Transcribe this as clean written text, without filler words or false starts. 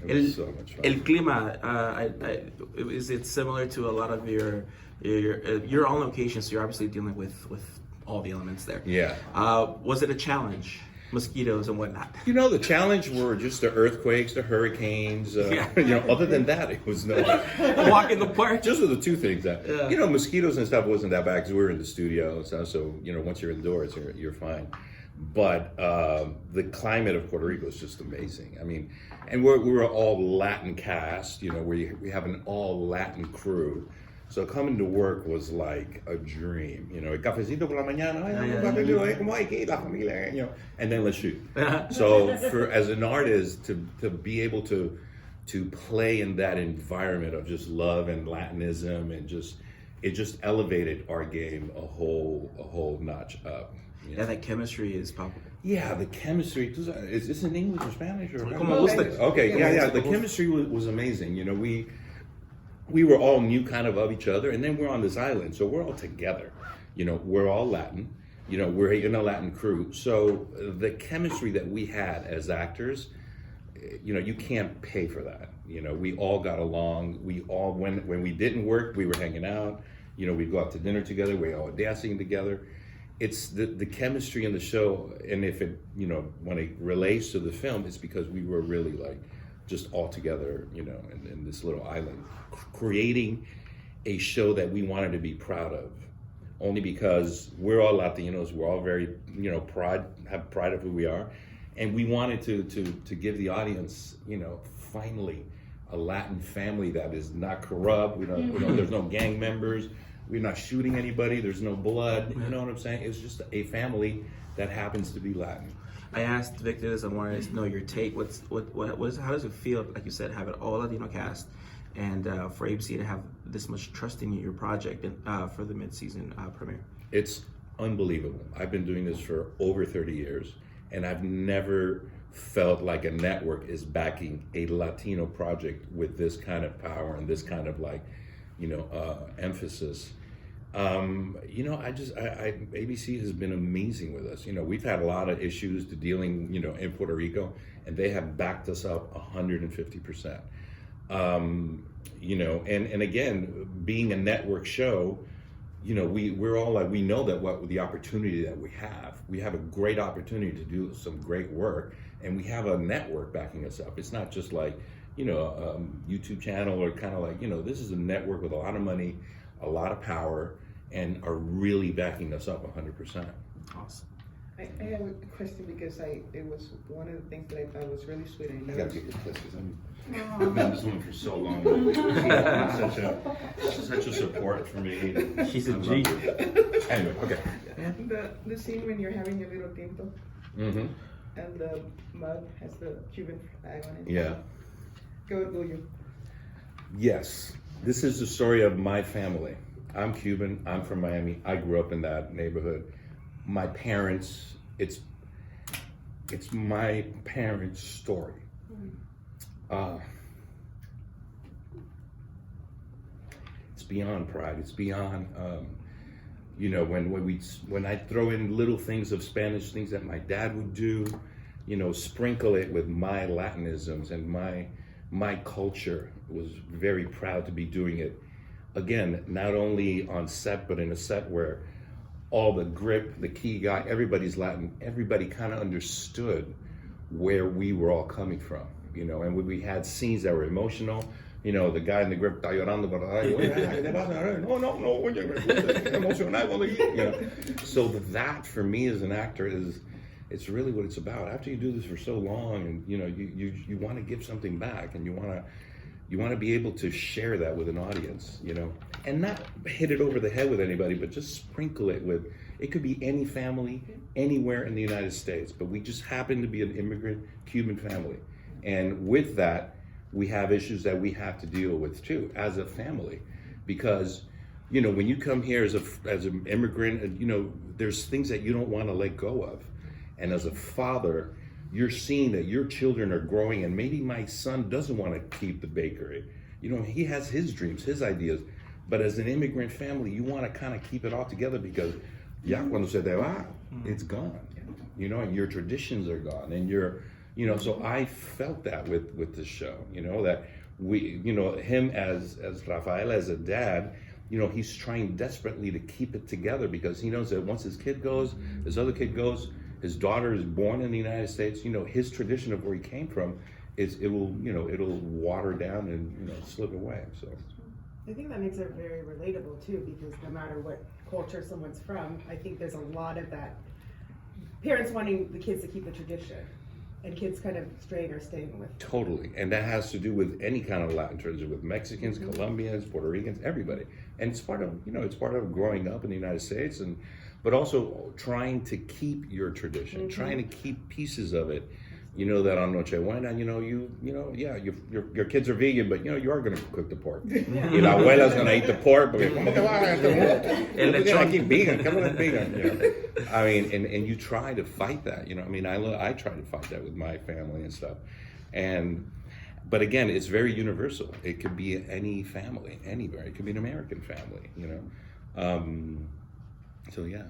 It was so much fun. El clima, is it similar to a lot of you're on location, so you're obviously dealing with all the elements there. Yeah. Was it a challenge? Mosquitoes and whatnot. You know, the challenge were just the earthquakes, the hurricanes. You know, other than that, it was no walk in the park. Just the two things that you know, mosquitoes and stuff wasn't that bad because we were in the studio and stuff. So you know, once you're indoors, you're fine. But the climate of Puerto Rico is just amazing. I mean, and we're all Latin cast. You know, we have an all Latin crew. So coming to work was like a dream, you know. El cafecito por la mañana, you know, and then let's shoot. So as an artist to be able to play in that environment of just love and Latinism and it just elevated our game a whole notch up. You know? Yeah, that chemistry is palpable. Yeah, the chemistry. Is this in English or Spanish or? Okay, yeah. The chemistry was amazing. You know, we were all knew kind of each other, and then we're on this island, so we're all together. You know, we're all Latin. You know, we're in a Latin crew. So the chemistry that we had as actors, you know, you can't pay for that. You know, we all got along. We all, when we didn't work, we were hanging out. You know, we'd go out to dinner together. We all dancing together. It's the chemistry in the show, and if it, you know, when it relates to the film, it's because we were really like just all together, you know, in this little island, creating a show that we wanted to be proud of. Only because we're all Latinos, we're all very, you know, have pride of who we are, and we wanted to give the audience, you know, finally a Latin family that is not corrupt. You know, there's no gang members. We're not shooting anybody. There's no blood. You know what I'm saying? It's just a family that happens to be Latin. I asked Victor this. I wanted to know your take. How does it feel, like you said, have an all Latino cast, and for ABC to have this much trust in your project for the mid-season premiere? It's unbelievable. I've been doing this for over 30 years, and I've never felt like a network is backing a Latino project with this kind of power and this kind of like, you know, emphasis. You know, ABC has been amazing with us. You know, we've had a lot of issues to dealing, you know, in Puerto Rico, and they have backed us up 150%. You know, and again, being a network show, you know, we're all like, we know that what the opportunity that we have a great opportunity to do some great work, and we have a network backing us up. It's not just like, you know, a YouTube channel or kind of like, you know, this is a network with a lot of money, a lot of power, and are really backing us up 100%. Awesome. I have a question because it was one of the things that I thought was really sweet. I gotta get this because I've been this one for so long. such a support for me. She's a G. Anyway, okay. The scene when you're having your little tinto, Mm-hmm. and the mug has the Cuban flag on it. Yeah. Go orgullo. Yes. This is the story of my family. I'm Cuban. I'm from Miami. I grew up in that neighborhood. My parents, it's my parents' story. It's beyond pride. It's beyond, you know, when I throw in little things of Spanish, things that my dad would do, you know, sprinkle it with my Latinisms and my culture. Was very proud to be doing it. Again, not only on set, but in a set where all the grip, the key guy, everybody's Latin. Everybody kind of understood where we were all coming from, you know. And we had scenes that were emotional. You know, the guy in the grip, está llorando, you know. So that for me as an actor it's really what it's about. After you do this for so long, and you know, you want to give something back, and you want to be able to share that with an audience, you know, and not hit it over the head with anybody, but just sprinkle it with, it could be any family, anywhere in the United States, but we just happen to be an immigrant Cuban family. And with that, we have issues that we have to deal with too, as a family, because, you know, when you come here as an immigrant, you know, there's things that you don't want to let go of. And as a father, you're seeing that your children are growing, and maybe my son doesn't want to keep the bakery. You know, he has his dreams, his ideas, but as an immigrant family, you want to kind of keep it all together because ya cuando se te va, it's gone. You know, and your traditions are gone, and You know, so I felt that with the show, you know, that we, you know, him as Rafael, as a dad, you know, he's trying desperately to keep it together because he knows that once his kid goes, his other kid goes, his daughter is born in the United States, you know, his tradition of where he came from it'll water down and, you know, slip away. So I think that makes it very relatable too, because no matter what culture someone's from, I think there's a lot of that. Parents wanting the kids to keep the tradition, and kids kind of straying or staying with. totally, and that has to do with any kind of Latin tradition, with Mexicans, Colombians, Puerto Ricans, everybody, and it's part of, you know, it's part of growing up in the United States, and but also trying to keep your tradition, trying to keep pieces of it. You know that on Noche Buena, you know, your kids are vegan, but you know you are going to cook the pork. Y la abuela's going to eat the pork, porque ¿cómo te vas a hacer pork? You're like vegan, come on, vegan. You know? I mean, and you try to fight that. You know, I mean, I try to fight that with my family and stuff, but again, it's very universal. It could be any family, anywhere. It could be an American family. You know, so yeah.